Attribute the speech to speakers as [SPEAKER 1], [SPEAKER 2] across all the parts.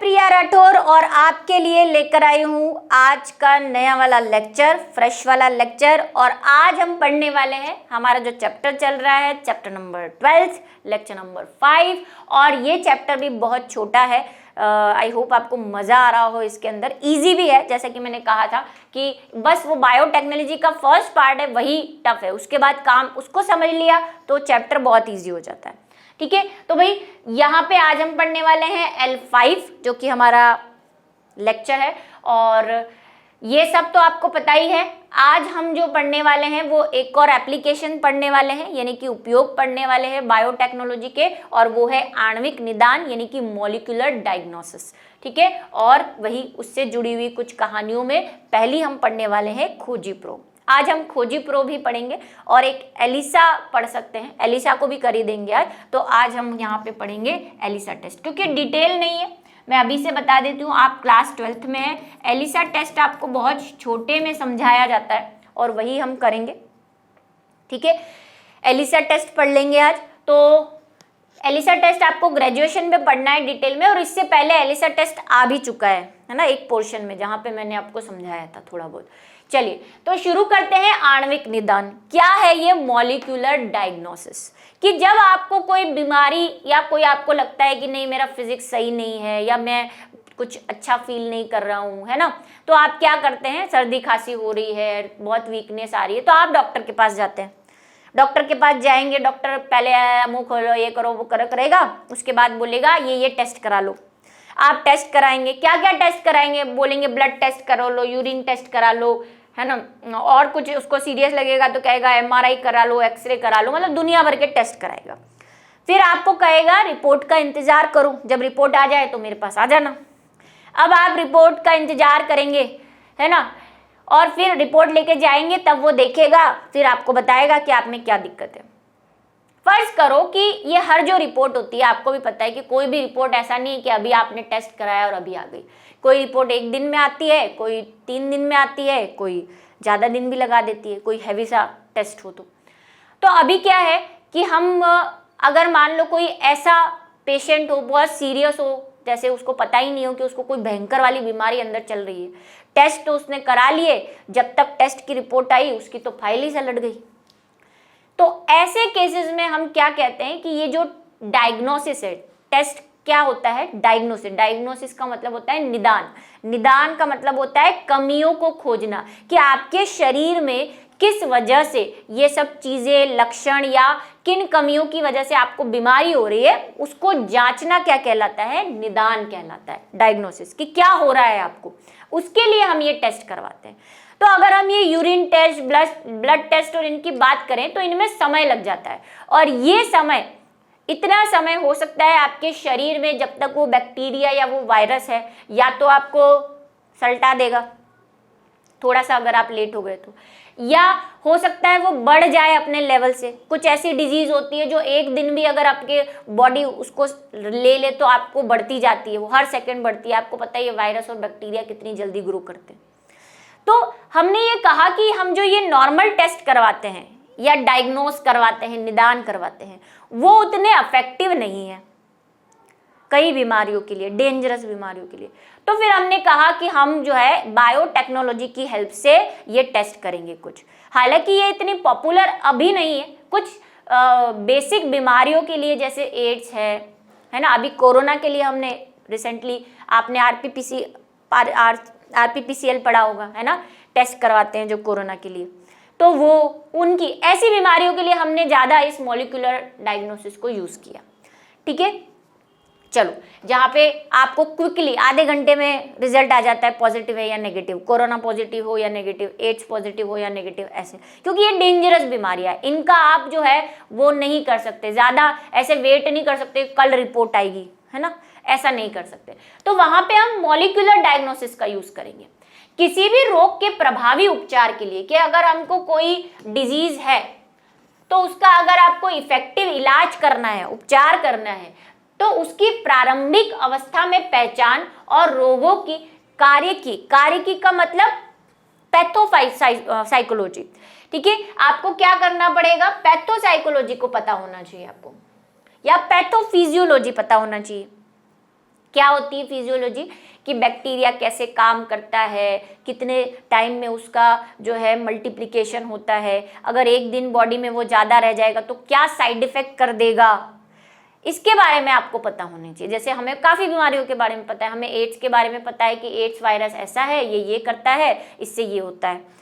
[SPEAKER 1] प्रिया राठौर और आपके लिए लेकर आई हूँ आज का नया वाला लेक्चर, फ्रेश वाला लेक्चर। और आज हम पढ़ने वाले हैं, हमारा जो चैप्टर चल रहा है चैप्टर नंबर 12, लेक्चर नंबर 5। और ये चैप्टर भी बहुत छोटा है। आई होप आपको मज़ा आ रहा हो इसके अंदर। इजी भी है, जैसा कि मैंने कहा था कि बस वो बायोटेक्नोलॉजी का फर्स्ट पार्ट है वही टफ है, उसके बाद काम उसको समझ लिया तो चैप्टर बहुत ईजी हो जाता है। ठीक है, तो भाई यहाँ पे आज हम पढ़ने वाले हैं L5 जो कि हमारा लेक्चर है। और ये सब तो आपको पता ही है। आज हम जो पढ़ने वाले हैं वो एक और एप्लीकेशन पढ़ने वाले हैं, यानी कि उपयोग पढ़ने वाले हैं बायोटेक्नोलॉजी के, और वो है आणविक निदान यानी कि मॉलिक्यूलर डायग्नोसिस। ठीक है, और वही उससे जुड़ी हुई कुछ कहानियों में पहली हम पढ़ने वाले हैं खोजी प्रो। आज हम खोजी प्रो भी पढ़ेंगे और एक एलिसा पढ़ सकते हैं, एलिसा को भी कर ही देंगे आज। तो आज हम यहाँ पे पढ़ेंगे एलिसा टेस्ट, क्योंकि डिटेल नहीं है। मैं अभी से बता देती हूँ, आप क्लास 12th में है, एलिसा टेस्ट आपको बहुत छोटे में समझाया जाता है और वही हम करेंगे। ठीक है, एलिसा टेस्ट पढ़ लेंगे आज। तो एलिसा टेस्ट आपको ग्रेजुएशन में पढ़ना है डिटेल में, और इससे पहले एलिसा टेस्ट आ भी चुका है ना, एक पोर्शन में जहाँ पे मैंने आपको समझाया था थोड़ा बहुत। चलिए तो शुरू करते हैं। आणविक निदान क्या है? ये मॉलिक्यूलर डायग्नोसिस, कि जब आपको कोई बीमारी या कोई आपको लगता है कि नहीं मेरा फिजिक्स सही नहीं है या मैं कुछ अच्छा फील नहीं कर रहा हूँ, है ना, तो आप क्या करते हैं? सर्दी खांसी हो रही है, बहुत वीकनेस आ रही है, तो आप डॉक्टर के पास जाते हैं। डॉक्टर के पास जाएंगे, डॉक्टर पहले मुंह खोलो, ये करो वो करो करेगा, उसके बाद बोलेगा ये टेस्ट करा लो। आप टेस्ट कराएंगे, क्या क्या टेस्ट कराएंगे? बोलेंगे ब्लड टेस्ट करा लो, यूरिन टेस्ट करा लो, है ना, और कुछ उसको सीरियस लगेगा तो कहेगा MRI करा लो, एक्सरे करा लो, मतलब दुनिया भर के टेस्ट कराएगा। फिर आपको कहेगा रिपोर्ट का इंतजार करो, जब रिपोर्ट आ जाए तो मेरे पास आ जाना। अब आप रिपोर्ट का इंतजार करेंगे, है ना, और फिर रिपोर्ट लेके जाएंगे, तब वो देखेगा, फिर आपको बताएगा कि आप में क्या दिक्कत है। फर्ज करो कि ये हर जो रिपोर्ट होती है, आपको भी पता है कि कोई भी रिपोर्ट ऐसा नहीं है कि अभी आपने टेस्ट कराया और अभी आ गई। कोई रिपोर्ट 1 दिन में आती है, कोई 3 दिन में आती है, कोई ज़्यादा दिन भी लगा देती है, कोई हैवी सा टेस्ट हो तो अभी क्या है कि हम अगर मान लो कोई ऐसा पेशेंट हो, बहुत सीरियस हो, जैसे उसको पता ही नहीं हो कि उसको कोई भयंकर वाली बीमारी अंदर चल रही है, टेस्ट तो उसने करा लिए, जब तक टेस्ट की रिपोर्ट आई उसकी तो फाइल ही सलट गई। तो ऐसे केसेस में हम क्या कहते हैं कि ये जो डायग्नोसिस है, टेस्ट क्या होता है? डायग्नोसिस। डायग्नोसिस का मतलब होता है निदान। निदान का मतलब होता है कमियों को खोजना, कि आपके शरीर में किस वजह से ये सब चीजें, लक्षण या किन कमियों की वजह से आपको बीमारी हो रही है, उसको जांचना क्या कहलाता है? निदान कहलाता है। डायग्नोसिस कि क्या हो रहा है आपको, उसके लिए हम ये टेस्ट करवाते हैं। तो अगर हम ये यूरिन टेस्ट, ब्लड टेस्ट और इनकी बात करें तो इनमें समय लग जाता है, और ये समय, इतना समय हो सकता है आपके शरीर में, जब तक वो बैक्टीरिया या वो वायरस है, या तो आपको सल्टा देगा थोड़ा सा अगर आप लेट हो गए तो, या हो सकता है वो बढ़ जाए अपने लेवल से। कुछ ऐसी डिजीज होती है जो एक दिन भी अगर आपके बॉडी उसको ले ले तो आपको बढ़ती जाती है, वो हर सेकंड बढ़ती है। आपको पता है ये वायरस और बैक्टीरिया कितनी जल्दी ग्रो करते हैं। तो हमने ये कहा कि हम जो ये नॉर्मल टेस्ट करवाते हैं या डायग्नोस करवाते हैं, निदान करवाते हैं, वो उतने इफेक्टिव नहीं है कई बीमारियों के लिए, डेंजरस बीमारियों के लिए। तो फिर हमने कहा कि हम जो है बायोटेक्नोलॉजी की हेल्प से ये टेस्ट करेंगे कुछ। हालांकि ये इतनी पॉपुलर अभी नहीं है, कुछ बेसिक बीमारियों के लिए, जैसे एड्स है ना, अभी कोरोना के लिए हमने रिसेंटली, आपने RPPCL पढ़ा होगा, है ना, टेस्ट करवाते हैं जो कोरोना के लिए, तो वो उनकी ऐसी बीमारियों के लिए हमने ज़्यादा इस मॉलिक्यूलर डायग्नोसिस को यूज़ किया। ठीक है, चलो, जहाँ पे आपको क्विकली आधे घंटे में रिजल्ट आ जाता है, पॉजिटिव है या नेगेटिव, कोरोना पॉजिटिव हो या नेगेटिव, एड्स पॉजिटिव हो या नेगेटिव, ऐसे, क्योंकि ये डेंजरस बीमारियाँ है, इनका आप जो है वो नहीं कर सकते, ज़्यादा ऐसे वेट नहीं कर सकते कल रिपोर्ट आएगी, है ना, ऐसा नहीं कर सकते। तो वहाँ पे हम मॉलिक्यूलर डायग्नोसिस का यूज़ करेंगे किसी भी रोग के प्रभावी उपचार के लिए, कि अगर हमको कोई डिजीज है तो उसका अगर आपको इफेक्टिव इलाज करना है, उपचार करना है, तो उसकी प्रारंभिक अवस्था में पहचान और रोगों की कार्यकी का मतलब पैथोसाइकोलॉजी। ठीक है, आपको क्या करना पड़ेगा? पैथोसाइकोलॉजी को पता होना चाहिए आपको, या पैथोफिजियोलॉजी पता होना चाहिए। क्या होती है फिजियोलॉजी, कि बैक्टीरिया कैसे काम करता है, कितने टाइम में उसका जो है मल्टीप्लिकेशन होता है, अगर एक दिन बॉडी में वो ज़्यादा रह जाएगा तो क्या साइड इफेक्ट कर देगा, इसके बारे में आपको पता होनी चाहिए। जैसे हमें काफ़ी बीमारियों के बारे में पता है, हमें एड्स के बारे में पता है कि एड्स वायरस ऐसा है, ये करता है, इससे ये होता है।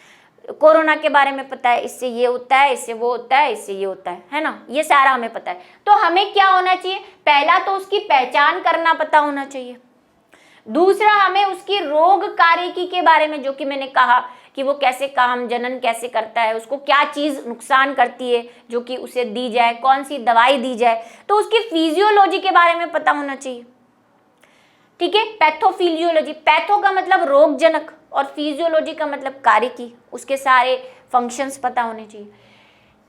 [SPEAKER 1] कोरोना के बारे में पता है, इससे ये होता है, इससे वो होता है, इससे ये होता है ना, ये सारा हमें पता है। तो हमें क्या होना चाहिए, पहला तो उसकी पहचान करना पता होना चाहिए। दूसरा, हमें उसकी रोगकारिकी के बारे में, जो कि मैंने कहा कि वो कैसे काम जनन कैसे करता है, उसको क्या चीज़ नुकसान करती है जो कि उसे दी जाए, कौन सी दवाई दी जाए, तो उसकी फिजियोलॉजी के बारे में पता होना चाहिए। ठीक है, पैथोफिजियोलॉजी, पैथो का मतलब रोगजनक और फिजियोलॉजी का मतलब कार्यकी, उसके सारे फंक्शंस पता होने चाहिए,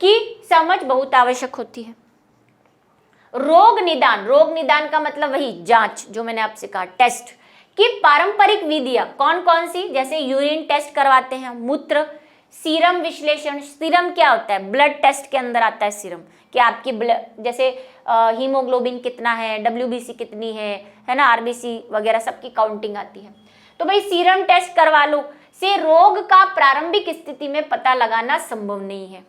[SPEAKER 1] कि समझ बहुत आवश्यक होती है। रोग निदान, रोग निदान का मतलब वही जांच जो मैंने आपसे कहा, टेस्ट की पारंपरिक विधियां कौन कौन सी, जैसे यूरिन टेस्ट करवाते हैं, मूत्र, सीरम विश्लेषण, सीरम क्या होता है, ब्लड टेस्ट के अंदर आता है सीरम, कि आपकी ब्लड जैसे हीमोग्लोबिन कितना है, WBC कितनी है ना, RBC वगैरह सबकी काउंटिंग आती है। तो भाई सीरम टेस्ट करवा लो, से रोग का प्रारंभिक स्थिति में पता लगाना संभव नहीं है।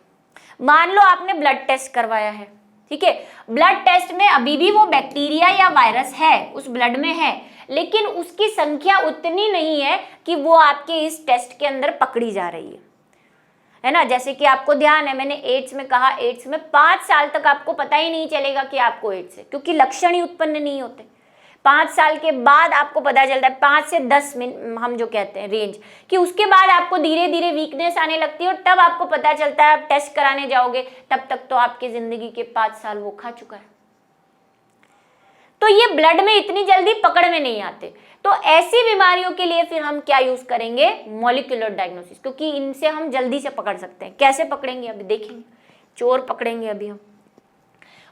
[SPEAKER 1] मान लो आपने ब्लड टेस्ट करवाया है, ठीक है, ब्लड टेस्ट में अभी भी वो बैक्टीरिया या वायरस है उस ब्लड में है, लेकिन उसकी संख्या उतनी नहीं है कि वो आपके इस टेस्ट के अंदर पकड़ी जा रही है ना। जैसे कि आपको ध्यान है, मैंने एड्स में कहा, एड्स में 5 साल तक आपको पता ही नहीं चलेगा कि आपको एड्स है, क्योंकि लक्षण ही उत्पन्न नहीं होते। 5 साल के बाद आपको पता चलता है, 5 से 10 मिनट हम जो कहते हैं रेंज, कि उसके बाद आपको धीरे धीरे वीकनेस आने लगती है और तब आपको पता चलता है, आप टेस्ट कराने जाओगे, तब तक तो आपकी जिंदगी के 5 साल वो खा चुका है। तो ये ब्लड में इतनी जल्दी पकड़ में नहीं आते। तो ऐसी बीमारियों के लिए फिर हम क्या यूज करेंगे, मॉलिक्यूलर डायग्नोसिस, क्योंकि इनसे हम जल्दी से पकड़ सकते हैं। कैसे पकड़ेंगे अभी देखेंगे, चोर पकड़ेंगे अभी हम।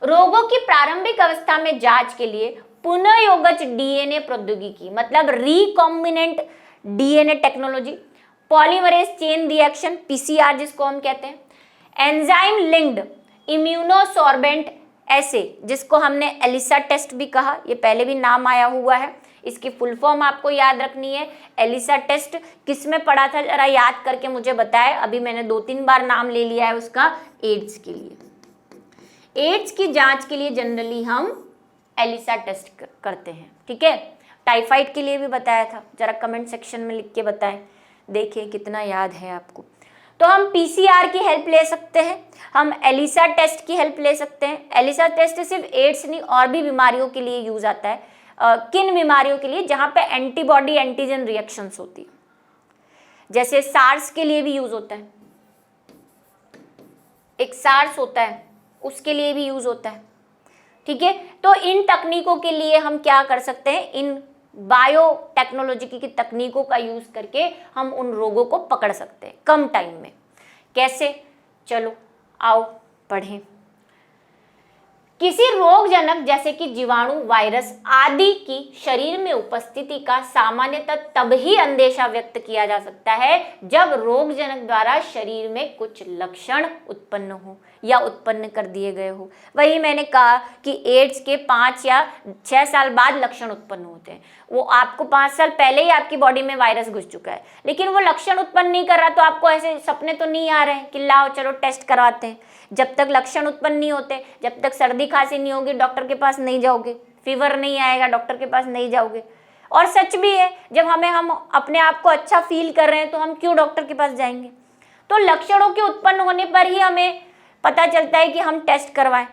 [SPEAKER 1] रोगों की प्रारंभिक अवस्था में जांच के लिए पुनर्योगज डीएनए प्रौद्योगिकी, मतलब recombinant DNA technology, polymerase chain reaction PCR जिसको हम कहते हैं, एंजाइम लिंक्ड इम्यूनोसॉर्बेंट ऐसे जिसको हमने एलिसा टेस्ट भी कहा, ये पहले भी नाम आया हुआ है, इसकी फुल फॉर्म आपको याद रखनी है। एलिसा टेस्ट किस में पढ़ा था, जरा याद करके मुझे बताएं। अभी मैंने 2-3 बार नाम ले लिया है उसका। एड्स के लिए, एड्स की जांच के लिए जनरली हम एलिसा टेस्ट करते हैं, ठीक है। टाइफाइड के लिए भी बताया था, जरा कमेंट सेक्शन में लिख के बताएं, देखिए कितना याद है आपको। तो हम PCR की हेल्प ले सकते हैं, हम एलिसा टेस्ट की हेल्प ले सकते हैं। एलिसा टेस्ट सिर्फ एड्स नहीं, और भी बीमारियों के लिए यूज आता है। किन बीमारियों के लिए, जहां पे एंटीबॉडी एंटीजन रिएक्शंस होती है, जैसे सार्स के लिए भी यूज होता है, एक सार्स होता है उसके लिए भी यूज होता है, ठीक है। तो इन तकनीकों के लिए हम क्या कर सकते हैं, इन बायो टेक्नोलॉजी की तकनीकों का यूज करके हम उन रोगों को पकड़ सकते हैं कम टाइम में। कैसे, चलो आओ पढ़ें। किसी रोगजनक जैसे कि जीवाणु, वायरस आदि की शरीर में उपस्थिति का सामान्यतः तब ही अंदेशा व्यक्त किया जा सकता है जब रोगजनक द्वारा शरीर में कुछ लक्षण उत्पन्न हो या उत्पन्न कर दिए गए हो। वही मैंने कहा कि एड्स के 5 या 6 साल बाद लक्षण उत्पन्न होते हैं। वो आपको 5 साल पहले ही आपकी बॉडी में वायरस घुस चुका है, लेकिन वो लक्षण उत्पन्न नहीं कर रहा, तो आपको ऐसे सपने तो नहीं आ रहे हैं कि लाओ चलो टेस्ट करवाते हैं। जब तक लक्षण उत्पन्न नहीं होते, जब तक सर्दी खांसी नहीं होगी, डॉक्टर के पास नहीं जाओगे, फीवर नहीं आएगा, डॉक्टर के पास नहीं जाओगे। और सच भी है, जब हम अपने आप को अच्छा फील कर रहे हैं तो हम क्यों डॉक्टर के पास जाएंगे। तो लक्षणों के उत्पन्न होने पर ही हमें पता चलता है कि हम टेस्ट करवाएं।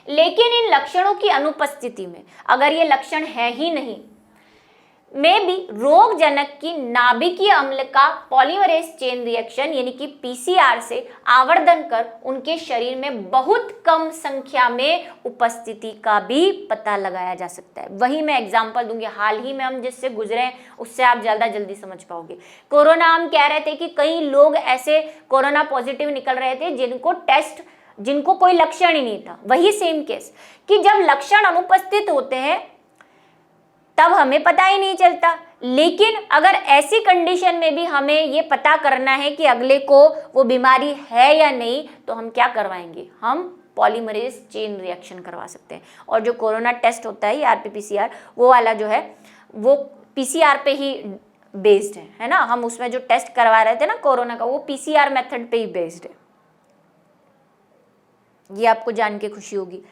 [SPEAKER 1] लेकिन इन लक्षणों की अनुपस्थिति में, अगर ये लक्षण है ही नहीं, में भी रोगजनक की नाभिकीय अम्ल का पॉलीमरेज चेन रिएक्शन यानी कि PCR से आवर्धन कर उनके शरीर में बहुत कम संख्या में उपस्थिति का भी पता लगाया जा सकता है। वही मैं एग्जांपल दूंगी, हाल ही में हम जिससे गुजरे हैं उससे आप ज्यादा जल्दी समझ पाओगे। कोरोना, हम कह रहे थे कि कई लोग ऐसे कोरोना पॉजिटिव निकल रहे थे जिनको कोई लक्षण ही नहीं था। वही सेम केस कि जब लक्षण अनुपस्थित होते हैं तब हमें पता ही नहीं चलता लेकिन अगर ऐसी कंडीशन में भी हमें ये पता करना है कि अगले को वो बीमारी है या नहीं, तो हम क्या करवाएंगे, हम पॉलीमरेज चेन रिएक्शन करवा सकते हैं। और जो कोरोना टेस्ट होता है RT-PCR, वो वाला जो है वो PCR पे ही बेस्ड है ना। हम उसमें जो टेस्ट करवा रहे थे ना कोरोना का, वो PCR मेथड पे ही बेस्ड है। ये आपको जान के खुशी होगी।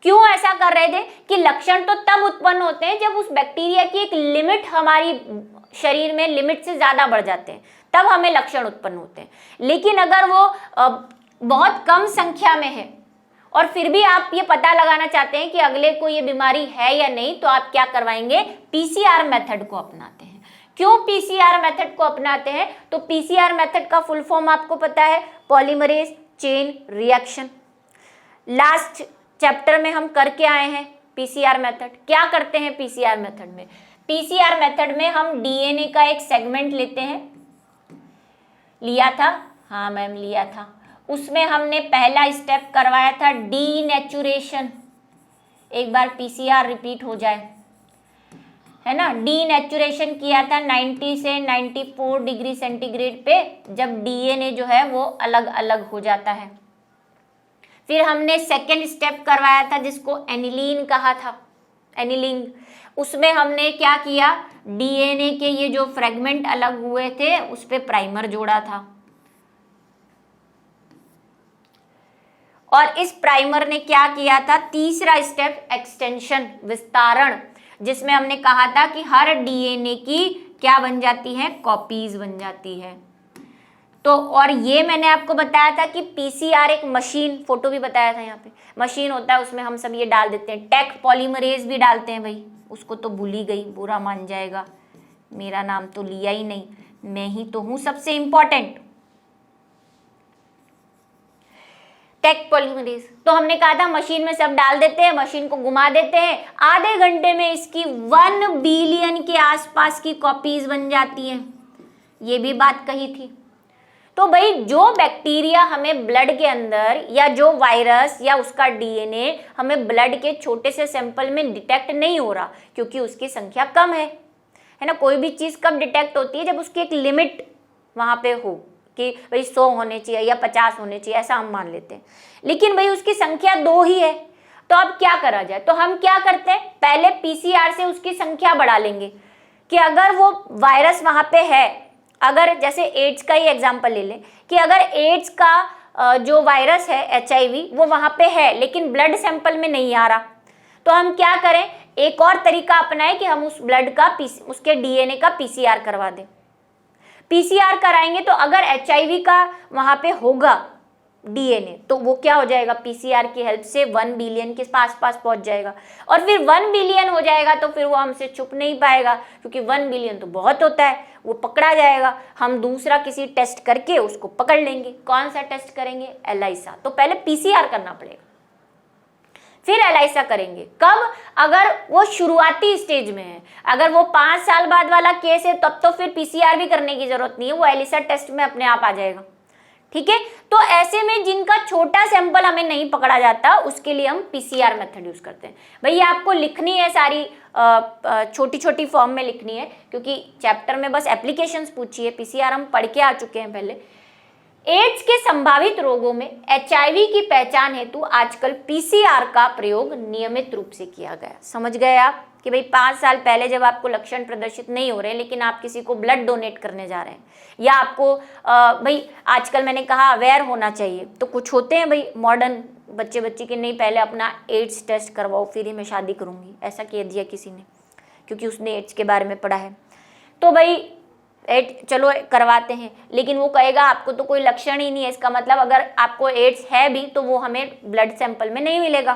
[SPEAKER 1] क्यों ऐसा कर रहे थे कि लक्षण तो तब उत्पन्न होते हैं जब उस बैक्टीरिया की एक लिमिट हमारी शरीर में लिमिट से ज्यादा बढ़ जाते हैं, तब हमें लक्षण उत्पन्न होते हैं। लेकिन अगर वो बहुत कम संख्या में है और फिर भी आप ये पता लगाना चाहते हैं कि अगले को ये बीमारी है या नहीं, तो आप क्या करवाएंगे, PCR मेथड को अपनाते हैं। क्यों PCR मेथड को अपनाते हैं, तो PCR मेथड का फुल फॉर्म आपको पता है, polymerase chain reaction. Last chapter में हम करके आए हैं PCR मेथड। क्या करते हैं PCR मेथड में, PCR मेथड में हम DNA का एक सेगमेंट लेते हैं, लिया था, हाँ मैम लिया था। उसमें हमने पहला स्टेप करवाया था डीनेचुरेशन। एक बार PCR रिपीट हो जाए, है ना। डीनेचुरेशन किया था 90 से 94 डिग्री सेंटीग्रेड पे, जब DNA जो है वो अलग अलग हो जाता है। फिर हमने सेकेंड स्टेप करवाया था जिसको एनिलीन कहा था, एनिलीन। उसमें हमने क्या किया, DNA के ये जो फ्रेगमेंट अलग हुए थे उस पे प्राइमर जोड़ा था, और इस प्राइमर ने क्या किया था, तीसरा स्टेप एक्सटेंशन, विस्तारण, जिसमें हमने कहा था कि हर DNA की क्या बन जाती है, कॉपीज बन जाती है। तो और ये मैंने आपको बताया था कि PCR एक मशीन, फोटो भी बताया था, यहाँ पे मशीन होता है, उसमें हम सब ये डाल देते हैं, टेक पॉलीमरेज भी डालते हैं भाई, उसको तो भूल ही गई, बुरा मान जाएगा, मेरा नाम तो लिया ही नहीं, मैं ही तो हूं सबसे इंपॉर्टेंट, टेक पॉलीमरेज। तो हमने कहा था मशीन में सब डाल देते हैं, मशीन को घुमा देते हैं, आधे घंटे में इसकी 1 बिलियन के आसपास की कॉपीज बन जाती हैं, ये भी बात कही थी। तो भाई जो बैक्टीरिया हमें ब्लड के अंदर, या जो वायरस या उसका DNA हमें ब्लड के छोटे से सैंपल में डिटेक्ट नहीं हो रहा, क्योंकि उसकी संख्या कम है ना। कोई भी चीज़ कब डिटेक्ट होती है, जब उसकी एक लिमिट वहाँ पे हो कि भाई 100 होने चाहिए या 50 होने चाहिए, ऐसा हम मान लेते हैं। लेकिन भाई उसकी संख्या 2 ही है, तो अब क्या करा जाए, तो हम क्या करते हैं, पहले PCR से उसकी संख्या बढ़ा लेंगे कि अगर वो वायरस वहाँ पे है, अगर जैसे एड्स का ही एग्जाम्पल ले लें कि अगर एड्स का जो वायरस है HIV वो वहाँ पे है लेकिन ब्लड सैंपल में नहीं आ रहा, तो हम क्या करें, एक और तरीका अपनाएं कि हम उस ब्लड का उसके DNA का PCR करवा दें। PCR कराएंगे तो अगर HIV का वहाँ पे होगा DNA, तो वो क्या हो जाएगा, PCR की हेल्प से 1 बिलियन के पास पहुंच जाएगा, और फिर 1 बिलियन हो जाएगा तो फिर वो हमसे छुप नहीं पाएगा, क्योंकि 1 बिलियन तो बहुत होता है, वो पकड़ा जाएगा। हम दूसरा किसी टेस्ट करके उसको पकड़ लेंगे। कौन सा टेस्ट करेंगे, ELISA। तो पहले PCR करना पड़ेगा, फिर ELISA करेंगे। कब, अगर वो शुरुआती स्टेज में है, अगर वो 5 साल बाद वाला केस है तब तो फिर PCR भी करने की जरूरत नहीं है, वो ELISA टेस्ट में अपने आप आ जाएगा, ठीक है। तो ऐसे में जिनका छोटा सैंपल हमें नहीं पकड़ा जाता, उसके लिए हम PCR मेथड यूज करते हैं। भैया आपको लिखनी है सारी छोटी छोटी फॉर्म में लिखनी है, क्योंकि चैप्टर में बस एप्लीकेशंस पूछी है, PCR हम पढ़ के आ चुके हैं पहले। एड्स के संभावित रोगों में HIV की पहचान हेतु आजकल PCR का प्रयोग नियमित रूप से किया गया। समझ गए आप कि भाई 5 साल पहले जब आपको लक्षण प्रदर्शित नहीं हो रहे लेकिन आप किसी को ब्लड डोनेट करने जा रहे हैं, या आपको भाई आजकल मैंने कहा अवेयर होना चाहिए, तो कुछ होते हैं भाई मॉडर्न बच्चे की, नहीं पहले अपना एड्स टेस्ट करवाओ फिर ही मैं शादी करूँगी, ऐसा कह दिया किसी ने, क्योंकि उसने एड्स के बारे में पढ़ा है। तो भाई चलो करवाते हैं, लेकिन वो कहेगा आपको तो कोई लक्षण ही नहीं है, इसका मतलब अगर आपको एड्स है भी तो वो हमें ब्लड सैंपल में नहीं मिलेगा,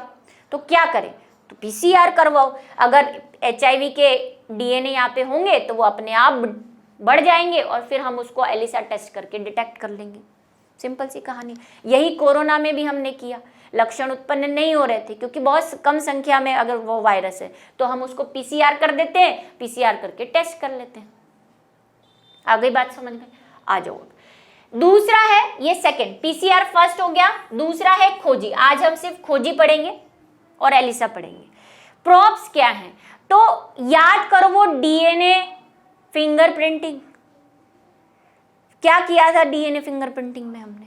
[SPEAKER 1] तो क्या करें, तो PCR करवाओ। अगर HIV के DNA यहाँ पे होंगे तो वो अपने आप बढ़ जाएंगे और फिर हम उसको ELISA टेस्ट करके डिटेक्ट कर लेंगे। सिंपल सी कहानी। यही कोरोना में भी हमने किया, लक्षण उत्पन्न नहीं हो रहे थे क्योंकि बहुत कम संख्या में अगर वो वायरस है तो हम उसको PCR कर देते हैं, PCR करके टेस्ट कर लेते हैं। आ गई बात समझ में, आ जाओ। दूसरा है ये सेकंड, PCR फर्स्ट हो गया, दूसरा है खोजी। आज हम सिर्फ खोजी पढ़ेंगे और ELISA पढ़ेंगे। प्रोब्स क्या है, तो याद करो वो DNA फिंगरप्रिंटिंग। क्या किया था डीएनए फिंगरप्रिंटिंग में हमने?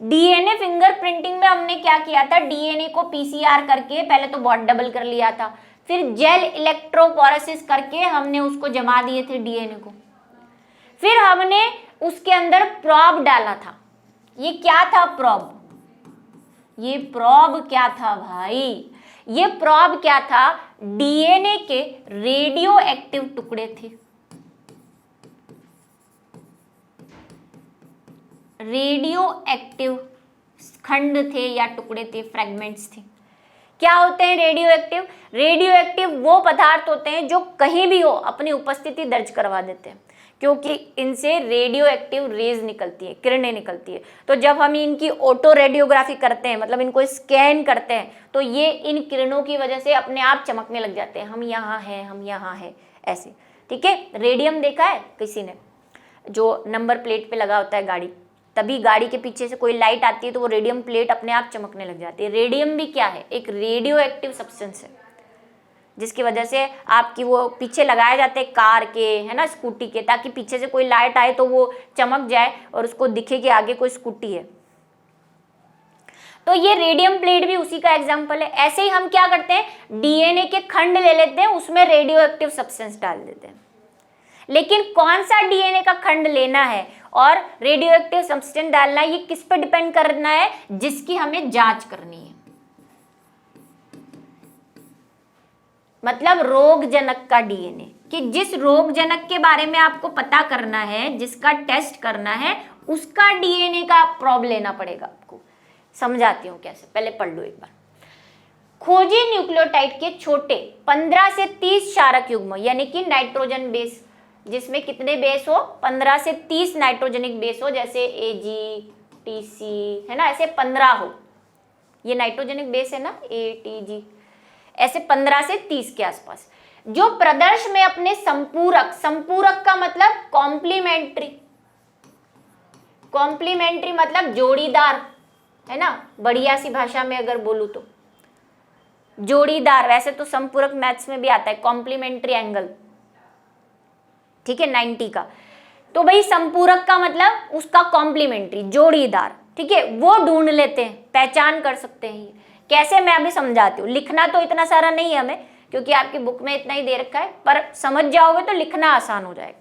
[SPEAKER 1] डीएनए फिंगरप्रिंटिंग में हमने क्या किया था? डीएनए को पीसीआर करके पहले तो बॉन्ड डबल कर लिया था, फिर जेल इलेक्ट्रोफोरेसिस करके हमने उसको जमा दिए थे डीएनए को, फिर हमने उसके अंदर प्रोब डाला था। ये क्या था प्रोब? ये प्रोब क्या था भाई? ये प्रोब क्या था? डीएनए के रेडियो एक्टिव टुकड़े थे, रेडियो एक्टिव खंड थे या टुकड़े थे, फ्रेगमेंट्स थे। क्या होते हैं रेडियो एक्टिव? रेडियो एक्टिव वो पदार्थ होते हैं जो कहीं भी हो अपनी उपस्थिति दर्ज करवा देते हैं, क्योंकि इनसे रेडियो एक्टिव रेज निकलती है, किरणें निकलती है। तो जब हम इनकी ऑटो रेडियोग्राफी करते हैं, मतलब इनको स्कैन करते हैं, तो ये इन किरणों की वजह से अपने आप चमकने लग जाते हैं, हम यहाँ हैं, हम यहाँ हैं, ऐसे। ठीक है, रेडियम देखा है किसी ने, जो नंबर प्लेट पे लगा होता है गाड़ी, तभी गाड़ी के पीछे से कोई लाइट आती है तो वो रेडियम प्लेट अपने आप चमकने लग जाती है। रेडियम भी क्या है? एक रेडियो एक्टिव सब्सटेंस है, जिसकी वजह से आपकी वो पीछे लगाए जाते हैं कार के, है ना, स्कूटी के, ताकि पीछे से कोई लाइट आए तो वो चमक जाए और उसको दिखे कि आगे कोई स्कूटी है। तो ये रेडियम प्लेट भी उसी का एग्जाम्पल है। ऐसे ही हम क्या करते हैं, डीएनए के खंड ले लेते हैं, उसमें रेडियो एक्टिव सब्सटेंस डाल देते हैं। लेकिन कौन सा डीएनए का खंड लेना है और रेडियो एक्टिव सब्सटेंस डालना है, ये किस पर डिपेंड करना है? जिसकी हमें जांच करनी है, मतलब रोगजनक का डीएनए, कि जिस रोगजनक के बारे में आपको पता करना है, जिसका टेस्ट करना है, उसका डीएनए का प्रोब लेना पड़ेगा आपको। समझाती हूं कैसे, पहले पढ़ लो एक बार। खोजे न्यूक्लियोटाइड के छोटे 15 से 30 क्षारक युग्म, यानी कि नाइट्रोजन बेस, जिसमें कितने बेस हो? 15 से 30 नाइट्रोजनिक बेस हो, जैसे AG, TC, है ना, ऐसे 15 हो। ये नाइट्रोजनिक बेस है ना, ATG, ऐसे 15 से 30 के आसपास, जो प्रदर्श में अपने संपूरक, संपूरक का मतलब कॉम्प्लीमेंट्री, कॉम्प्लीमेंट्री मतलब जोड़ीदार, है ना, बढ़िया सी भाषा में अगर बोलूं तो जोड़ीदार। वैसे तो संपूरक मैथ्स में भी आता है, कॉम्प्लीमेंट्री एंगल, ठीक है, 90 का। तो भाई संपूरक का मतलब उसका कॉम्प्लीमेंट्री, जोड़ीदार, ठीक है, वो ढूंढ लेते हैं, पहचान कर सकते हैं। कैसे, मैं अभी समझाती हूँ। लिखना तो इतना सारा नहीं है हमें, क्योंकि आपकी बुक में इतना ही दे रखा है, पर समझ जाओगे तो लिखना आसान हो जाएगा।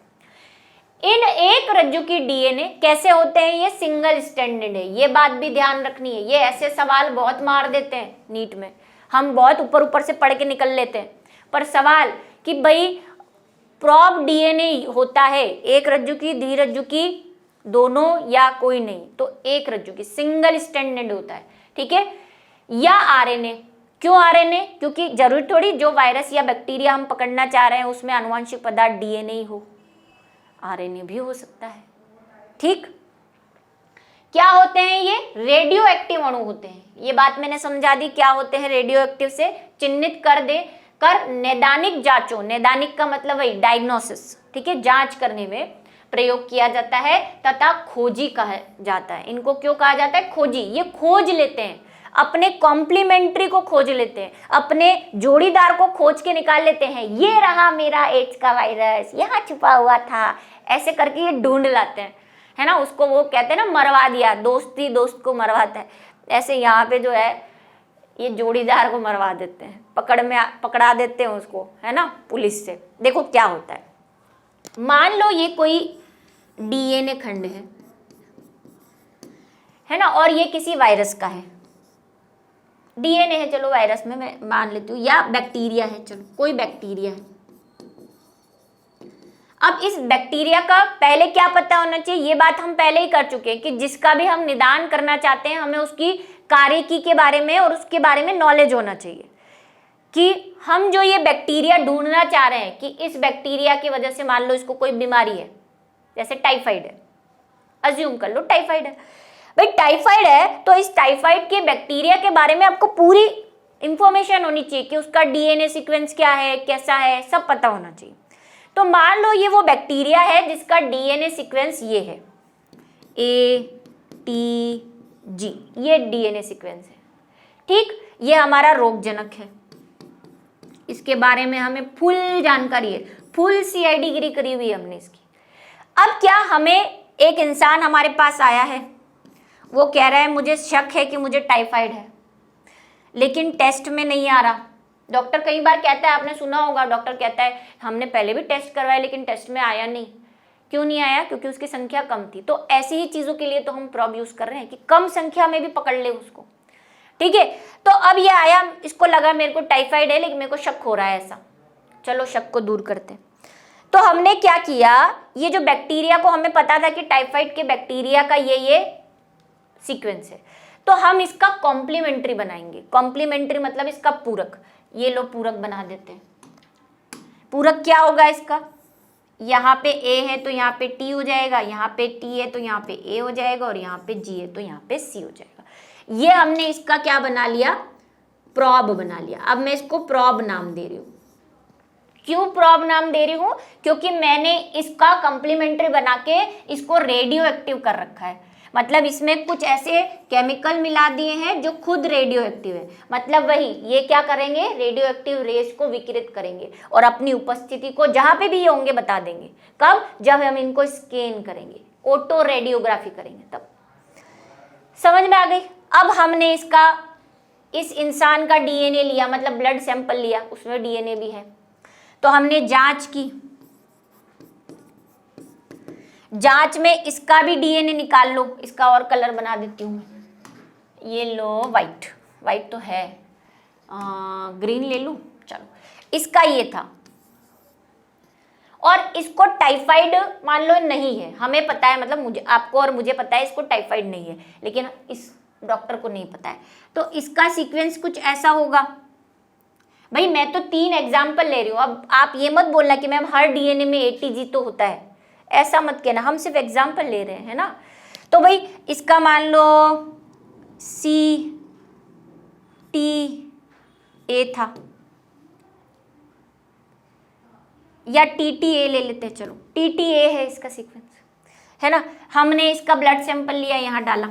[SPEAKER 1] इन एक रज्जु की डीएनए कैसे होते हैं? ये सिंगल स्टैंडर्ड है, ये बात भी ध्यान रखनी है। ये ऐसे सवाल बहुत मार देते हैं नीट में, हम बहुत ऊपर ऊपर से पढ़ के निकल लेते हैं, पर सवाल कि भाई प्रोब डीएनए होता है एक रज्जु की, द्विरज्जु की, दोनों या कोई नहीं, तो एक रज्जु की सिंगल स्टैंडर्ड होता है, ठीक है। या आरएनए। क्यों आरएनए? क्योंकि जरूरी थोड़ी जो वायरस या बैक्टीरिया हम पकड़ना चाह रहे हैं उसमें आनुवंशिक पदार्थ डीएनए ही हो, आरएनए भी हो सकता है, ठीक। क्या होते हैं ये? रेडियो एक्टिव अणु होते हैं। ये बात मैंने समझा दी, क्या होते हैं रेडियो एक्टिव से चिन्हित कर दे कर नैदानिक जांचों, नैदानिक का मतलब वही डायग्नोसिस, ठीक है, जांच करने में प्रयोग किया जाता है तथा खोजी कहा जाता है। इनको क्यों कहा जाता है? खोजी। ये खोज लेते हैं, अपने कॉम्प्लीमेंट्री को खोज लेते हैं, अपने जोड़ीदार को खोज के निकाल लेते हैं। ये रहा मेरा एड्स का वायरस, यहाँ छुपा हुआ था, ऐसे करके ये ढूंढ लाते हैं, है ना। उसको वो कहते हैं ना, मरवा दिया, दोस्ती दोस्त को मरवाता है, ऐसे यहाँ पे जो है ये जोड़ीदार को मरवा देते हैं, पकड़ा देते हैं उसको, है ना, पुलिस से। देखो क्या होता है, मान लो ये कोई डीएनए खंड है ना, और ये किसी वायरस का है, डीएनए है, चलो वायरस में मैं मान लेती हूँ, या बैक्टीरिया है, चलो कोई बैक्टीरिया है। अब इस बैक्टीरिया का पहले क्या पता होना चाहिए? ये बात हम पहले ही कर चुके हैं कि जिसका भी हम निदान करना चाहते हैं हमें उसकी कार्यकी के बारे में और उसके बारे में नॉलेज होना चाहिए, कि हम जो ये बैक्टीरिया ढूंढना चाह रहे हैं कि इस बैक्टीरिया की वजह से मान लो इसको कोई बीमारी है, जैसे टाइफाइड है, अज्यूम कर लो टाइफाइड है। भाई टाइफाइड है तो इस टाइफाइड के बैक्टीरिया के बारे में आपको पूरी इंफॉर्मेशन होनी चाहिए कि उसका डीएनए सीक्वेंस क्या है, कैसा है, सब पता होना चाहिए। तो मान लो ये वो बैक्टीरिया है जिसका डीएनए सीक्वेंस ये है, ATG, ये डीएनए सीक्वेंस है, ठीक। ये हमारा रोगजनक है, इसके बारे में हमें फुल जानकारी है, फुल CI डिग्री करी हुई है हमने इसकी। अब क्या हमें एक इंसान हमारे पास आया है, वो कह रहा है मुझे शक है कि मुझे टाइफाइड है, लेकिन टेस्ट में नहीं आ रहा। डॉक्टर कई बार कहता है, आपने सुना होगा, डॉक्टर कहता है हमने पहले भी टेस्ट करवाया लेकिन टेस्ट में आया नहीं। क्यों नहीं आया? क्योंकि उसकी संख्या कम थी। तो ऐसी ही चीज़ों के लिए तो हम प्रॉब यूज़ कर रहे हैं कि कम संख्या में भी पकड़ ले उसको। ठीक है, तो अब ये आया, इसको लगा मेरे को टाइफाइड है लेकिन मेरे को शक हो रहा है ऐसा। चलो शक को दूर करते हैं। तो हमने क्या किया, ये जो बैक्टीरिया को हमें पता था कि टाइफाइड के बैक्टीरिया का ये सीक्वेंस है, तो हम इसका कॉम्प्लीमेंट्री बनाएंगे। कॉम्प्लीमेंट्री मतलब इसका पूरक। ये लो पूरक बना देते हैं। पूरक क्या होगा इसका, यहाँ पे A है तो यहाँ पे T हो जाएगा, यहाँ पे T है तो यहाँ पे A हो जाएगा, और यहाँ पे G है तो यहाँ पे C हो जाएगा। ये हमने इसका क्या बना लिया, प्रॉब बना लिया। अब मैं इसको प्रॉब नाम दे रही हूँ। क्यों प्रॉब नाम दे रही हूँ? क्योंकि मैंने इसका कॉम्प्लीमेंट्री बना के इसको रेडियो एक्टिव कर रखा है। मतलब इसमें कुछ ऐसे केमिकल मिला दिए हैं जो खुद रेडियो एक्टिव है। मतलब वही ये क्या करेंगे, रेडियो एक्टिव रेज को विकिरित करेंगे और अपनी उपस्थिति को जहाँ पे भी ये होंगे बता देंगे। कब? जब हम इनको स्कैन करेंगे, ऑटो रेडियोग्राफी करेंगे तब। समझ में आ गई? अब हमने इसका, इस इंसान का DNA लिया, मतलब ब्लड सैंपल लिया, उसमें DNA भी है। तो हमने जांच की, जांच में इसका भी DNA निकाल लो। इसका और कलर बना देती हूँ मैं। ये लो वाइट, वाइट तो है, ग्रीन ले लूँ। चलो, इसका ये था, और इसको टाइफाइड मान लो नहीं है, हमें पता है, मतलब मुझे, आपको और मुझे पता है इसको टाइफाइड नहीं है, लेकिन इस डॉक्टर को नहीं पता है। तो इसका सीक्वेंस कुछ ऐसा होगा। भाई मैं तो 3 एग्जाम्पल ले रही हूँ। अब आप ये मत बोलना कि मैम हर DNA में ATG तो होता है, ऐसा मत कहना। हम सिर्फ एग्जाम्पल ले रहे हैं, है ना। तो भाई इसका मान लो CTA था, या TTA ले लेते हैं। चलो TTA है इसका सीक्वेंस, है ना। हमने इसका ब्लड सैंपल लिया, यहाँ डाला,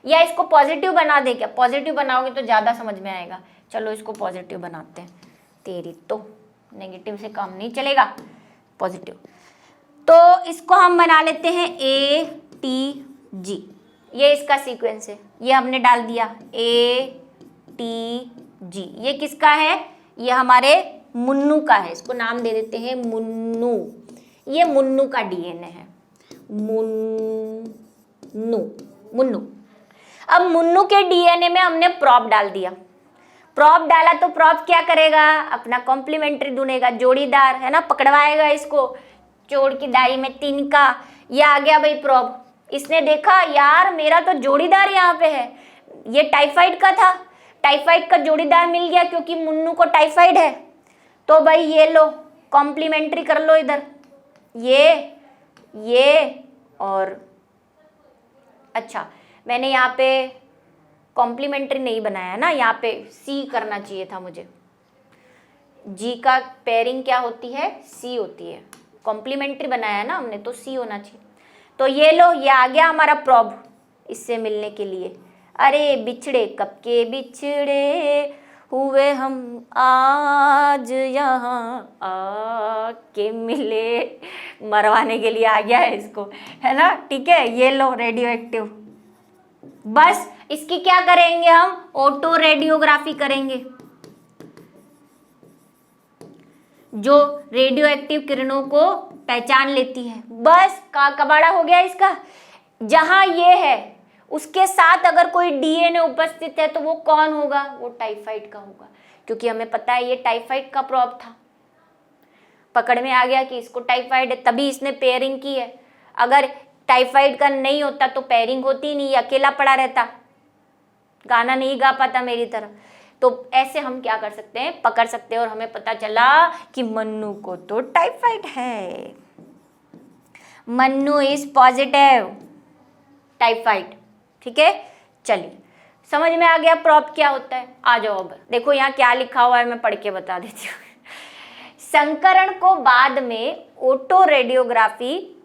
[SPEAKER 1] या इसको पॉजिटिव बना दे क्या? पॉजिटिव बनाओगे तो ज़्यादा समझ में आएगा। चलो इसको पॉजिटिव बनाते हैं। तेरी तो नेगेटिव से काम नहीं चलेगा, पॉजिटिव। तो इसको हम बना लेते हैं ATG। ये इसका सीक्वेंस है, ये हमने डाल दिया ATG। ये किसका है? ये हमारे मुन्नू का है। इसको नाम दे देते हैं मुन्नू। ये मुन्नू का DNA है, मुन्नू। अब मुन्नू के DNA में हमने प्रॉब डाल दिया। प्रॉब डाला तो प्रॉब क्या करेगा? अपना कॉम्प्लीमेंट्री ढूंढेगा, जोड़ीदार, है ना, पकड़वाएगा इसको चोर की दाई में 3 का। ये आ गया भाई प्रॉब। इसने देखा यार मेरा तो जोड़ीदार यहाँ पे है, ये टाइफाइड का था, टाइफाइड का जोड़ीदार मिल गया क्योंकि मुन्नू को टाइफाइड है। तो भाई ये लो कॉम्प्लीमेंट्री कर लो इधर, ये और अच्छा मैंने यहाँ पे कॉम्प्लीमेंट्री नहीं बनाया ना, यहाँ पे C करना चाहिए था मुझे। G का पेयरिंग क्या होती है? C होती है। कॉम्प्लीमेंट्री बनाया ना हमने तो C होना चाहिए। तो ये लो, ये आ गया हमारा प्रॉब इससे मिलने के लिए। अरे बिछड़े कब के बिछड़े हुए हम आज यहाँ आके मिले, मरवाने के लिए आ गया है इसको, है ना। ठीक है, ये लो रेडियो एक्टिव। बस इसकी क्या करेंगे हम? ऑटो रेडियोग्राफी करेंगे, जो रेडियो एक्टिव किरणों को पहचान लेती है। बस कबाड़ा हो गया इसका। जहां ये है उसके साथ अगर कोई DNA उपस्थित है तो वो कौन होगा? वो टाइफाइड का होगा, क्योंकि हमें पता है ये टाइफाइड का प्रॉब था। पकड़ में आ गया कि इसको टाइफाइड है, तभी इसने पेयरिंग की है। अगर टाइफाइड का नहीं होता तो पेयरिंग होती नहीं, अकेला पड़ा रहता, गाना नहीं गा पाता मेरी तरह। तो ऐसे हम क्या कर सकते हैं? पकड़ सकते हैं। और हमें पता चला कि मन्नू को तो टाइफाइड है, मन्नू इज पॉजिटिव टाइफाइड। ठीक है, चलिए समझ में आ गया प्रॉब क्या होता है। आ जाओ अब देखो यहाँ क्या लिखा हुआ है, मैं पढ़ के बता देती हूँ। संकरण को बाद में ऑटो रेडियोग्राफी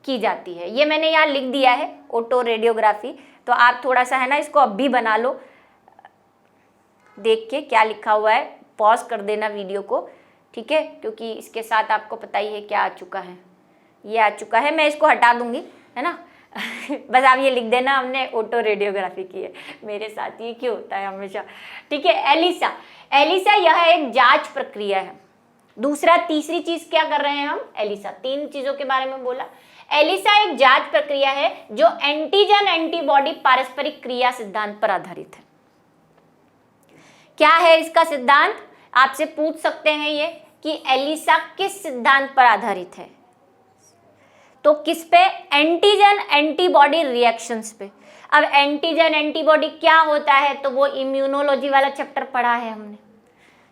[SPEAKER 1] की जाती है। ये मैंने यहाँ लिख दिया है ऑटो रेडियोग्राफी, तो आप थोड़ा सा है ना इसको अब भी बना लो, देख के क्या लिखा हुआ है, पॉज कर देना वीडियो को, ठीक है, क्योंकि इसके साथ आपको पता ही है क्या आ चुका है, ये आ चुका है, मैं इसको हटा दूंगी, है ना। बस आप ये लिख देना हमने ऑटो रेडियोग्राफी की है, मेरे साथ ये क्यों होता है हमेशा, ठीक है। एलिसा, एलिसा यह एक जांच प्रक्रिया है। दूसरा, तीसरी चीज क्या कर रहे हैं हम, एलिसा, 3 चीजों के बारे में बोला। एलिसा एक जांच प्रक्रिया है जो एंटीजन एंटीबॉडी पारस्परिक क्रिया सिद्धांत पर आधारित है। क्या है इसका सिद्धांत, आपसे पूछ सकते हैं ये कि एलिसा किस सिद्धांत पर आधारित है, तो किस पे, एंटीजन एंटीबॉडी रिएक्शंस पे। अब एंटीजन एंटीबॉडी क्या होता है, तो वो इम्यूनोलॉजी वाला चैप्टर पढ़ा है हमने,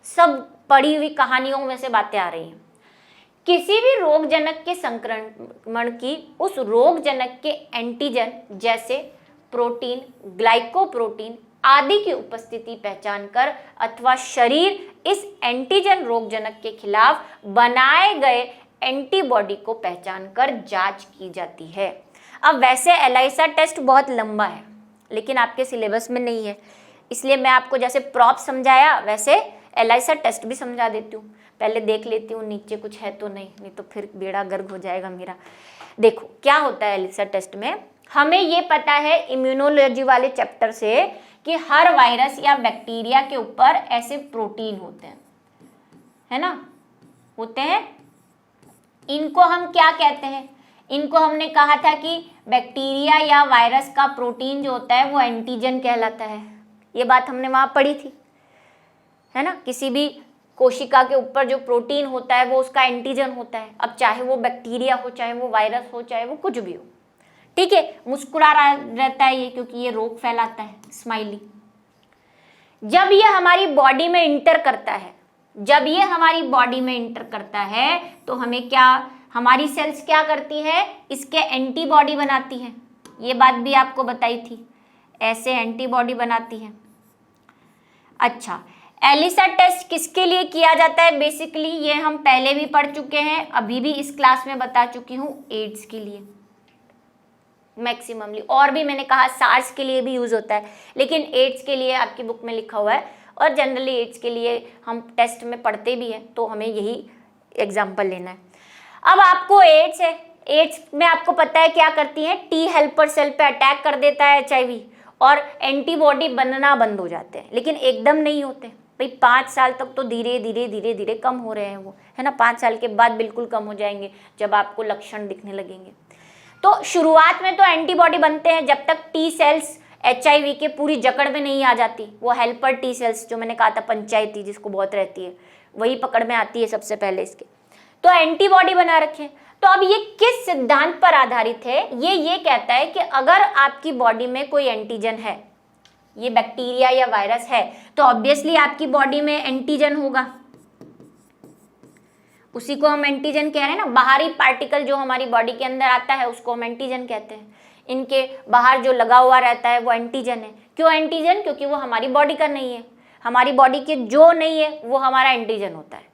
[SPEAKER 1] सब पढ़ी हुई कहानियों में से बातें आ रही हैं। किसी भी रोगजनक के संक्रमण की उस रोगजनक के एंटीजन जैसे प्रोटीन, ग्लाइकोप्रोटीन आदि की उपस्थिति पहचान कर अथवा शरीर इस एंटीजन रोगजनक के खिलाफ बनाए गए एंटीबॉडी को पहचान कर जांच की जाती है। अब वैसे एलाइसा टेस्ट बहुत लंबा है, लेकिन आपके सिलेबस में नहीं है, इसलिए मैं आपको जैसे प्रॉप समझाया वैसे एलाइसा टेस्ट भी समझा देती हूँ। पहले देख लेती हूँ नीचे कुछ है तो नहीं तो फिर बेड़ा गर्क हो जाएगा मेरा। देखो क्या होता है एलिसा टेस्ट में, हमें ये पता है इम्यूनोलॉजी वाले चैप्टर से कि हर वायरस या बैक्टीरिया के ऊपर ऐसे प्रोटीन होते हैं, है ना, होते हैं। इनको हम क्या कहते हैं, इनको हमने कहा था कि बैक्टीरिया या वायरस का प्रोटीन जो होता है वो एंटीजन कहलाता है। ये बात हमने वहाँ पढ़ी थी, है ना। किसी भी कोशिका के ऊपर जो प्रोटीन होता है वो उसका एंटीजन होता है। अब चाहे वो बैक्टीरिया हो, चाहे वो वायरस हो, चाहे वो कुछ भी हो, ठीक है। मुस्कुरा रहता है ये क्योंकि ये रोग फैलाता है, स्माइली। जब ये हमारी बॉडी में इंटर करता है, जब ये हमारी बॉडी में इंटर करता है तो हमें क्या, हमारी सेल्स क्या करती है, इसके एंटीबॉडी बनाती है। ये बात भी आपको बताई थी, ऐसे एंटीबॉडी बनाती है। अच्छा, एलिसा टेस्ट किसके लिए किया जाता है, बेसिकली ये हम पहले भी पढ़ चुके हैं, अभी भी इस क्लास में बता चुकी हूँ, एड्स के लिए मैक्सिममली, और भी मैंने कहा सार्स के लिए भी यूज होता है, लेकिन एड्स के लिए आपकी बुक में लिखा हुआ है, और जनरली एड्स के लिए हम टेस्ट में पढ़ते भी हैं, तो हमें यही एग्जाम्पल लेना है। अब आपको एड्स है, एड्स में आपको पता है क्या करती है, टी हेल्पर सेल पे अटैक कर देता है HIV, और एंटीबॉडी बनना बंद हो जाते हैं, लेकिन एकदम नहीं होते भाई। 5 साल तक तो धीरे धीरे धीरे धीरे कम हो रहे हैं वो, है ना। 5 साल के बाद बिल्कुल कम हो जाएंगे जब आपको लक्षण दिखने लगेंगे। तो शुरुआत में तो एंटीबॉडी बनते हैं जब तक टी सेल्स HIV के पूरी जकड़ में नहीं आ जाती। वो हेल्पर टी सेल्स जो मैंने कहा था, पंचायती जिसको बहुत रहती है, वही पकड़ में आती है सबसे पहले इसके, तो एंटीबॉडी बना रखे। तो अब ये किस सिद्धांत पर आधारित है, ये कहता है कि अगर आपकी बॉडी में कोई एंटीजन है, ये बैक्टीरिया या वायरस है, तो ऑब्वियसली आपकी बॉडी में एंटीजन होगा, उसी को हम एंटीजन कह रहे हैं ना। बाहरी पार्टिकल जो हमारी बॉडी के अंदर आता है उसको हम एंटीजन कहते हैं। इनके बाहर जो लगा हुआ रहता है वो एंटीजन है। क्यों एंटीजन, क्योंकि वो हमारी बॉडी का नहीं है, हमारी बॉडी के जो नहीं है वो हमारा एंटीजन होता है,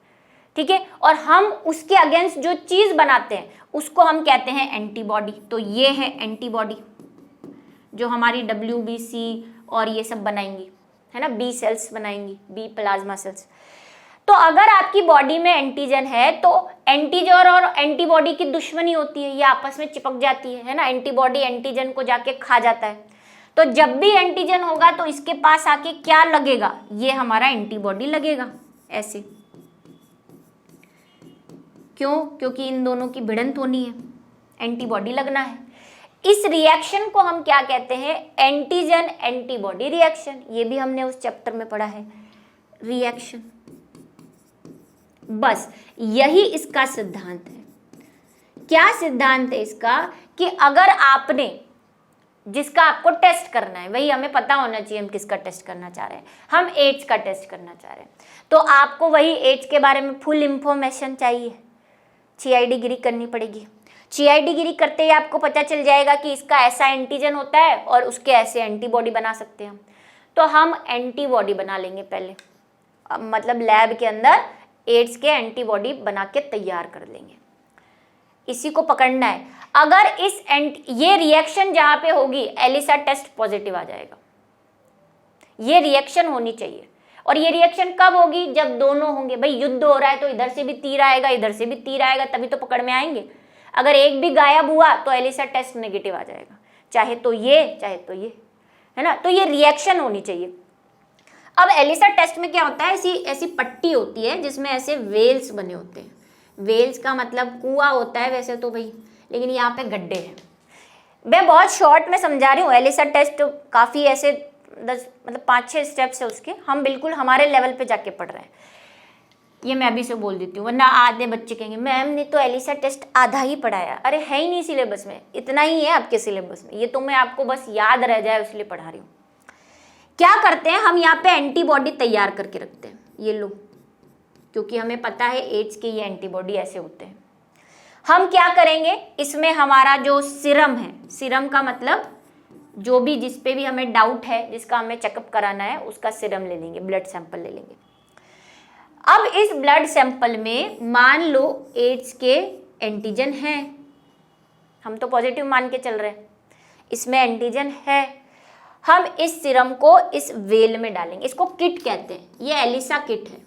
[SPEAKER 1] ठीक है। और हम उसके अगेंस्ट जो चीज बनाते हैं उसको हम कहते हैं एंटीबॉडी। तो ये है एंटीबॉडी जो हमारी WBC और ये सब बनाएंगी, है ना, B सेल्स बनाएंगी, B प्लाज्मा सेल्स। तो अगर आपकी बॉडी में एंटीजन है तो एंटीजन और एंटीबॉडी की दुश्मनी होती है, ये आपस में चिपक जाती है ना। एंटीबॉडी एंटीजन को जाके खा जाता है। तो जब भी एंटीजन होगा तो इसके पास आके क्या लगेगा, ये हमारा एंटीबॉडी लगेगा ऐसे। क्यों, क्योंकि इन दोनों की भिड़ंत होनी है, एंटीबॉडी लगना है। इस रिएक्शन को हम क्या कहते हैं, एंटीजन एंटीबॉडी रिएक्शन। ये भी हमने उस चैप्टर में पढ़ा है, रिएक्शन। बस यही इसका सिद्धांत है। क्या सिद्धांत है इसका, कि अगर आपने, जिसका आपको टेस्ट करना है, वही हमें पता होना चाहिए हम किसका टेस्ट करना चाह रहे हैं। हम एड्स का टेस्ट करना चाह रहे हैं, तो आपको वही एड्स के बारे में फुल इंफॉर्मेशन चाहिए, CID गिरी करनी पड़ेगी। CID गिरी करते ही आपको पता चल जाएगा कि इसका ऐसा एंटीजन होता है और उसके ऐसे एंटीबॉडी बना सकते हैं हम। तो हम एंटीबॉडी बना लेंगे पहले, मतलब लैब के अंदर एड्स के एंटीबॉडी बना के तैयार कर लेंगे। इसी को पकड़ना है। अगर ये रिएक्शन जहां पे होगी, एलिसा टेस्ट पॉजिटिव आ जाएगा। ये रिएक्शन होनी चाहिए। और ये रिएक्शन कब होगी? जब दोनों होंगे। भाई युद्ध हो रहा है तो इधर से भी तीर आएगा, इधर से भी तीर आएगा, तभी तो पकड़ में आएंगे। अगर एक भी गायब हुआ तो एलिसा टेस्ट नेगेटिव आ जाएगा, चाहे तो ये चाहे तो ये, है ना। तो ये रिएक्शन होनी चाहिए। अब एलिसा टेस्ट में क्या होता है, ऐसी पट्टी होती है जिसमें ऐसे वेल्स बने होते हैं। वेल्स का मतलब कुआं होता है वैसे तो भाई, लेकिन यहाँ पे गड्ढे हैं। मैं बहुत शॉर्ट में समझा रही हूँ। एलिसा टेस्ट काफ़ी ऐसे 5-6 स्टेप्स है उसके, हम बिल्कुल हमारे लेवल पे जाके पढ़ रहे हैं। ये मैं अभी से बोल देती हूँ, वरना आधे बच्चे कहेंगे मैम ने तो एलिसा टेस्ट आधा ही पढ़ाया। अरे है ही नहीं सिलेबस में, इतना ही है आपके सिलेबस में। ये तो मैं आपको बस याद रह जाए इसलिए पढ़ा रही हूँ। क्या करते हैं हम यहाँ पे एंटीबॉडी तैयार करके रखते हैं, ये लो, क्योंकि हमें पता है एड्स के ये एंटीबॉडी ऐसे होते हैं। हम क्या करेंगे, इसमें हमारा जो सीरम है, सीरम का मतलब जो भी जिस पे भी हमें डाउट है, जिसका हमें चेकअप कराना है, उसका सीरम ले लेंगे, ब्लड सैंपल ले लेंगे। अब इस ब्लड सैंपल में मान लो एड्स के एंटीजन हैं, हम तो पॉजिटिव मान के चल रहे हैं, इसमें एंटीजन है। हम इस सीरम को इस वेल में डालेंगे, इसको किट कहते हैं। ये एलिसा किट है,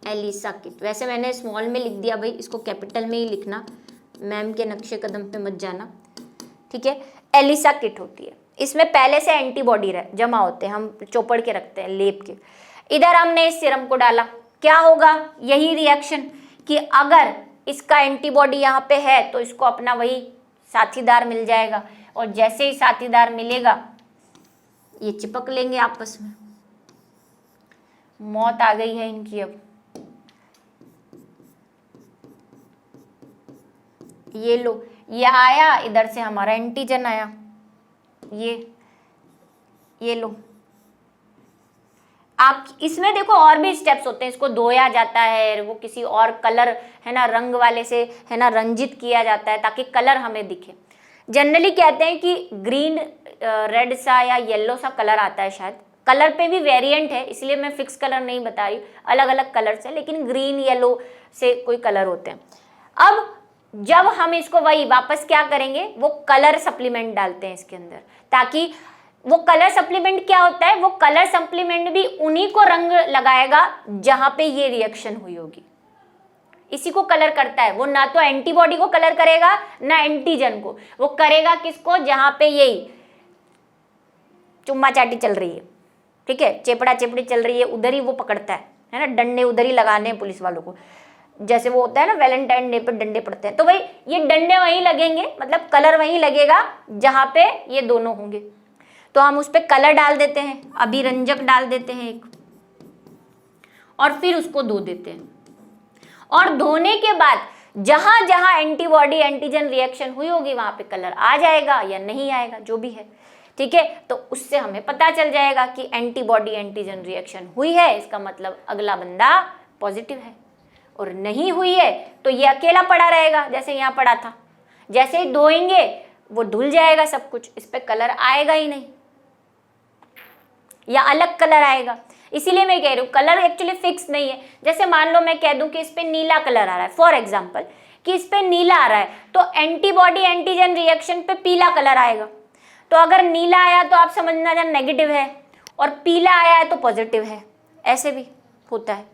[SPEAKER 1] एलिसा किट। वैसे मैंने स्मॉल में लिख दिया भाई, इसको कैपिटल में ही लिखना, मैम के नक्शे कदम पे मत जाना, ठीक है। एलिसा किट होती है, इसमें पहले से एंटीबॉडी जमा होते हैं, हम चौपड़ के रखते हैं लेप के। इधर हमने इस सीरम को डाला, क्या होगा, यही रिएक्शन कि अगर इसका एंटीबॉडी यहाँ पे है तो इसको अपना वही साथीदार मिल जाएगा, और जैसे ही साथीदार मिलेगा ये चिपक लेंगे आपस में। मौत आ गई है इनकी। अब ये लो, ये आया, इधर से हमारा एंटीजन आया, ये लो। आप इसमें देखो और भी स्टेप्स होते हैं, इसको धोया जाता है, वो किसी और कलर है ना रंग वाले से है ना रंजित किया जाता है ताकि कलर हमें दिखे। जनरली कहते हैं कि ग्रीन रेड सा या येलो सा कलर आता है, शायद कलर पे भी वेरिएंट है, इसलिए मैं फिक्स कलर नहीं बता रही, अलग अलग कलर से, लेकिन ग्रीन येलो से कोई कलर होते हैं। अब जब हम इसको वही वापस क्या करेंगे, वो कलर सप्लीमेंट डालते हैं इसके अंदर, ताकि वो कलर सप्लीमेंट क्या होता है, वो कलर सप्लीमेंट भी उन्हीं को रंग लगाएगा जहां पे ये रिएक्शन हुई होगी, इसी को कलर करता है। वो ना तो एंटीबॉडी को कलर करेगा ना एंटीजन को, वो करेगा किसको, जहां पे यही चुम्मा चाटी चल रही है, ठीक है, चेपड़ा चेपड़ी चल रही है, उधर ही वो पकड़ता है ना। डंडे उधर ही लगाने हैं पुलिस वालों को, जैसे वो होता है ना वैलेंटाइन डे पे डंडे पड़ते हैं, तो भाई ये डंडे वहीं लगेंगे, मतलब कलर वहीं लगेगा जहां पे ये दोनों होंगे। तो हम उस पर कलर डाल देते हैं, अभिरंजक डाल देते हैं एक, और फिर उसको धो देते हैं। और धोने के बाद जहां जहां एंटीबॉडी एंटीजन रिएक्शन हुई होगी वहां पे कलर आ जाएगा या नहीं आएगा, जो भी है, ठीक है। तो उससे हमें पता चल जाएगा कि एंटीबॉडी एंटीजन रिएक्शन हुई है, इसका मतलब अगला बंदा पॉजिटिव है, और नहीं हुई है तो ये अकेला पड़ा रहेगा, जैसे यहाँ पड़ा था। जैसे ही धोएंगे वो धुल जाएगा सब कुछ, इस पे कलर आएगा ही नहीं या अलग कलर आएगा। इसीलिए मैं कह रही हूँ कलर एक्चुअली फिक्स नहीं है। जैसे मान लो मैं कह दूं कि इस पे नीला कलर आ रहा है, फॉर एग्जांपल कि इस पे नीला आ रहा है, तो एंटीबॉडी एंटीजन रिएक्शन पे पीला कलर आएगा। तो अगर नीला आया तो आप समझना जान नेगेटिव है, और पीला आया है तो पॉजिटिव है, ऐसे भी होता है,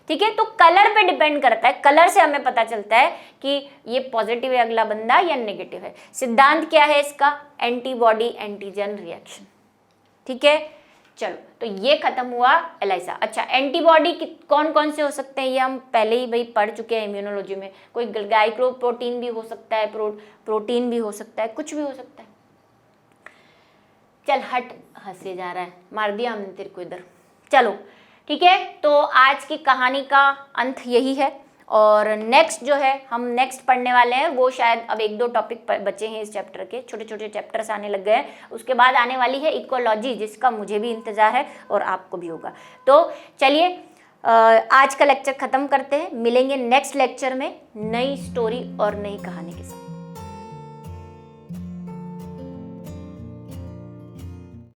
[SPEAKER 1] ठीक है। तो कलर पे डिपेंड करता है, कलर से हमें पता चलता है कि ये पॉजिटिव है अगला बंदा या नेगेटिव है। सिद्धांत क्या है इसका, एंटीबॉडी एंटीजन रिएक्शन, ठीक है। चलो, तो ये खत्म हुआ एलिसा। अच्छा, एंटीबॉडी कौन कौन से हो सकते हैं, ये हम पहले ही भाई पढ़ चुके हैं इम्यूनोलॉजी में। कोई ग्लाइकोप्रोटीन भी हो सकता है, प्रोटीन भी हो सकता है, कुछ भी हो सकता है। चल हट, हंसे जा रहा है, मार दिया हमने तेरे को इधर। चलो ठीक है, तो आज की कहानी का अंत यही है, और नेक्स्ट जो है हम नेक्स्ट पढ़ने वाले हैं वो शायद अब 1-2 टॉपिक बचे हैं इस चैप्टर के, छोटे छोटे चैप्टर्स आने लग गए हैं। उसके बाद आने वाली है इकोलॉजी, जिसका मुझे भी इंतज़ार है और आपको भी होगा। तो चलिए आज का लेक्चर ख़त्म करते हैं, मिलेंगे नेक्स्ट लेक्चर में नई स्टोरी और नई कहानी के साथ।